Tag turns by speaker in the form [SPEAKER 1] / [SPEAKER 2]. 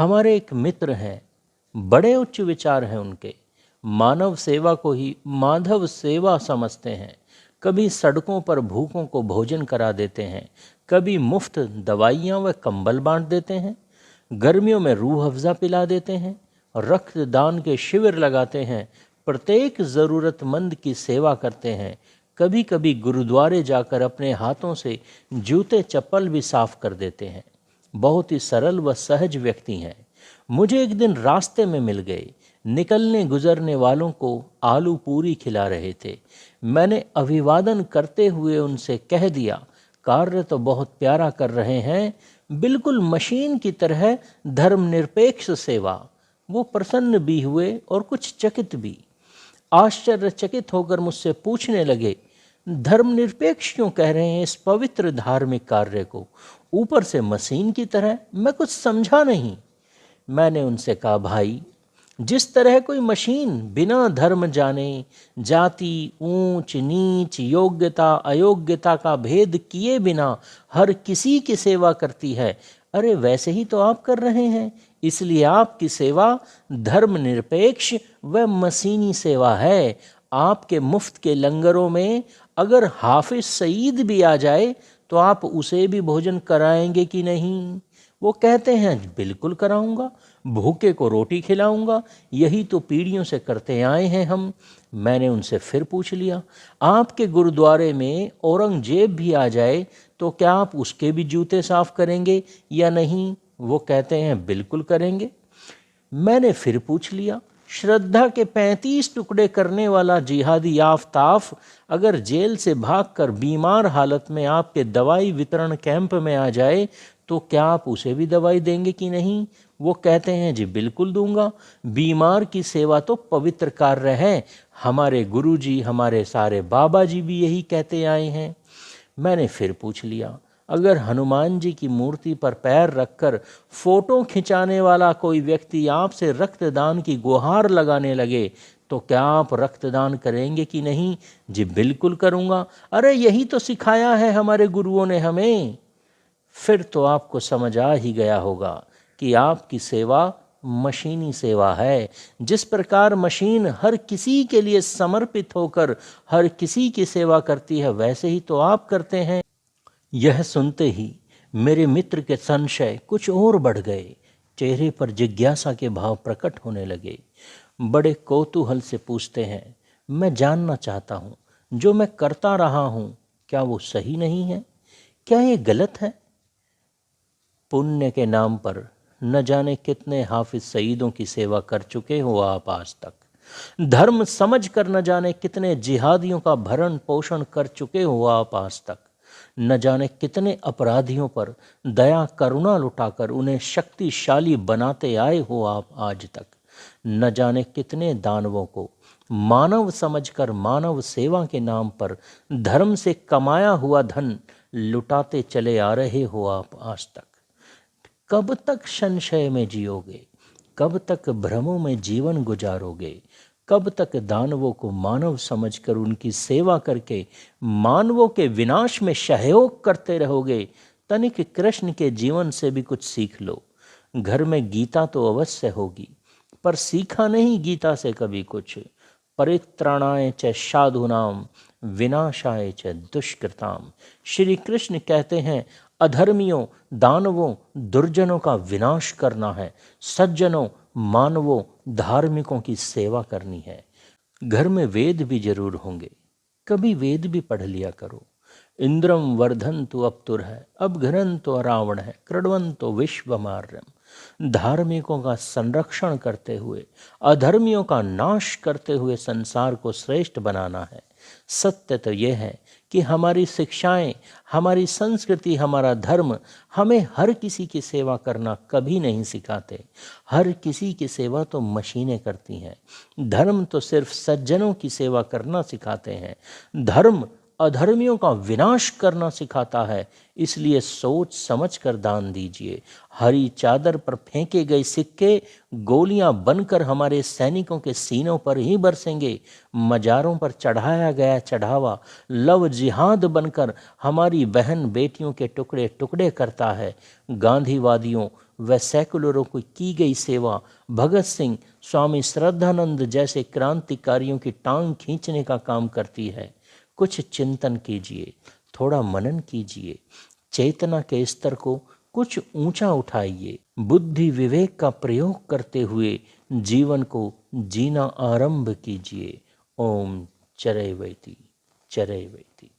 [SPEAKER 1] हमारे एक मित्र हैं, बड़े उच्च विचार हैं उनके। मानव सेवा को ही माधव सेवा समझते हैं। कभी सड़कों पर भूखों को भोजन करा देते हैं, कभी मुफ्त दवाइयाँ व कंबल बांट देते हैं, गर्मियों में रूह अफ़ज़ा पिला देते हैं, रक्तदान के शिविर लगाते हैं, प्रत्येक ज़रूरतमंद की सेवा करते हैं। कभी कभी गुरुद्वारे जाकर अपने हाथों से जूते चप्पल भी साफ कर देते हैं। बहुत ही सरल व सहज व्यक्ति हैं। मुझे एक दिन रास्ते में मिल गए। निकलने गुजरने वालों को आलू पूरी खिला रहे थे। मैंने अभिवादन करते हुए उनसे कह दिया, कार्य तो बहुत प्यारा कर रहे हैं, बिल्कुल मशीन की तरह धर्मनिरपेक्ष सेवा। वो प्रसन्न भी हुए और कुछ चकित भी। आश्चर्यचकित होकर मुझसे पूछने लगे, धर्मनिरपेक्ष क्यों कह रहे हैं इस पवित्र धार्मिक कार्य को? ऊपर से मशीन की तरह? मैं कुछ समझा नहीं। मैंने उनसे कहा, भाई, जिस तरह कोई मशीन बिना धर्म जाने, जाति, ऊंच नीच, योग्यता अयोग्यता का भेद किए बिना हर किसी की सेवा करती है, अरे वैसे ही तो आप कर रहे हैं। इसलिए आपकी सेवा धर्मनिरपेक्ष व मशीनी सेवा है। आपके मुफ्त के लंगरों में अगर हाफिज सईद भी आ जाए तो आप उसे भी भोजन कराएंगे कि नहीं? वो कहते हैं, बिल्कुल कराऊंगा, भूखे को रोटी खिलाऊंगा, यही तो पीढ़ियों से करते आए हैं हम। मैंने उनसे फिर पूछ लिया, आपके गुरुद्वारे में औरंगजेब भी आ जाए तो क्या आप उसके भी जूते साफ करेंगे या नहीं? वो कहते हैं, बिल्कुल करेंगे। मैंने फिर पूछ लिया, श्रद्धा के 35 टुकड़े करने वाला जिहादी आफताफ अगर जेल से भागकर बीमार हालत में आपके दवाई वितरण कैंप में आ जाए तो क्या आप उसे भी दवाई देंगे कि नहीं? वो कहते हैं, जी बिल्कुल दूंगा। बीमार की सेवा तो पवित्र कार्य है। हमारे गुरुजी, हमारे सारे बाबा जी भी यही कहते आए हैं। मैंने फिर पूछ लिया, अगर हनुमान जी की मूर्ति पर पैर रखकर फोटो खिंचाने वाला कोई व्यक्ति आपसे रक्तदान की गुहार लगाने लगे तो क्या आप रक्तदान करेंगे कि नहीं? जी बिल्कुल करूँगा। अरे यही तो सिखाया है हमारे गुरुओं ने हमें। फिर तो आपको समझ आ ही गया होगा कि आपकी सेवा मशीनी सेवा है। जिस प्रकार मशीन हर किसी के लिए समर्पित होकर हर किसी की सेवा करती है, वैसे ही तो आप करते हैं। यह सुनते ही मेरे मित्र के संशय कुछ और बढ़ गए। चेहरे पर जिज्ञासा के भाव प्रकट होने लगे। बड़े कौतूहल से पूछते हैं, मैं जानना चाहता हूँ, जो मैं करता रहा हूँ क्या वो सही नहीं है? क्या ये गलत है? पुण्य के नाम पर न जाने कितने हाफिज सईदों की सेवा कर चुके हो आप आज तक। धर्म समझ कर न जाने कितने जिहादियों का भरण पोषण कर चुके हो आप आज तक। न जाने कितने अपराधियों पर दया करुणा लुटाकर उन्हें शक्तिशाली बनाते आए हो आप आज तक। न जाने कितने दानवों को मानव समझकर मानव सेवा के नाम पर धर्म से कमाया हुआ धन लुटाते चले आ रहे हो आप आज तक। कब तक संशय में जियोगे? कब तक भ्रमों में जीवन गुजारोगे? कब तक दानवों को मानव समझकर उनकी सेवा करके मानवों के विनाश में सहयोग करते रहोगे? तनिक कृष्ण के जीवन से भी कुछ सीख लो। घर में गीता तो अवश्य होगी, पर सीखा नहीं गीता से कभी कुछ। परित्राणाय च साधूनाम विनाशाय च दुष्कृताम। श्री कृष्ण कहते हैं, अधर्मियों, दानवों, दुर्जनों का विनाश करना है, सज्जनों, मानवों, धार्मिकों की सेवा करनी है। घर में वेद भी जरूर होंगे, कभी वेद भी पढ़ लिया करो। इंद्रम वर्धन्तु अपतुर है, अब घरंतो अरावण है, कृण्वन्तो विश्वमार्यम। धार्मिकों का संरक्षण करते हुए अधर्मियों का नाश करते हुए संसार को श्रेष्ठ बनाना है। सत्य तो यह है कि हमारी शिक्षाएं, हमारी संस्कृति, हमारा धर्म हमें हर किसी की सेवा करना कभी नहीं सिखाते। हर किसी की सेवा तो मशीनें करती हैं। धर्म तो सिर्फ सज्जनों की सेवा करना सिखाते हैं। धर्म अधर्मियों का विनाश करना सिखाता है। इसलिए सोच समझ कर दान दीजिए। हरी चादर पर फेंके गए सिक्के गोलियां बनकर हमारे सैनिकों के सीनों पर ही बरसेंगे। मजारों पर चढ़ाया गया चढ़ावा लव जिहाद बनकर हमारी बहन बेटियों के टुकड़े टुकड़े करता है। गांधीवादियों, व सैकुलरों को की गई सेवा भगत सिंह, स्वामी श्रद्धानंद जैसे क्रांतिकारियों की टांग खींचने का काम करती है। कुछ चिंतन कीजिए, थोड़ा मनन कीजिए, चेतना के स्तर को कुछ ऊंचा उठाइए, बुद्धि विवेक का प्रयोग करते हुए जीवन को जीना आरंभ कीजिए। ओम चरैवेति चरैवेति।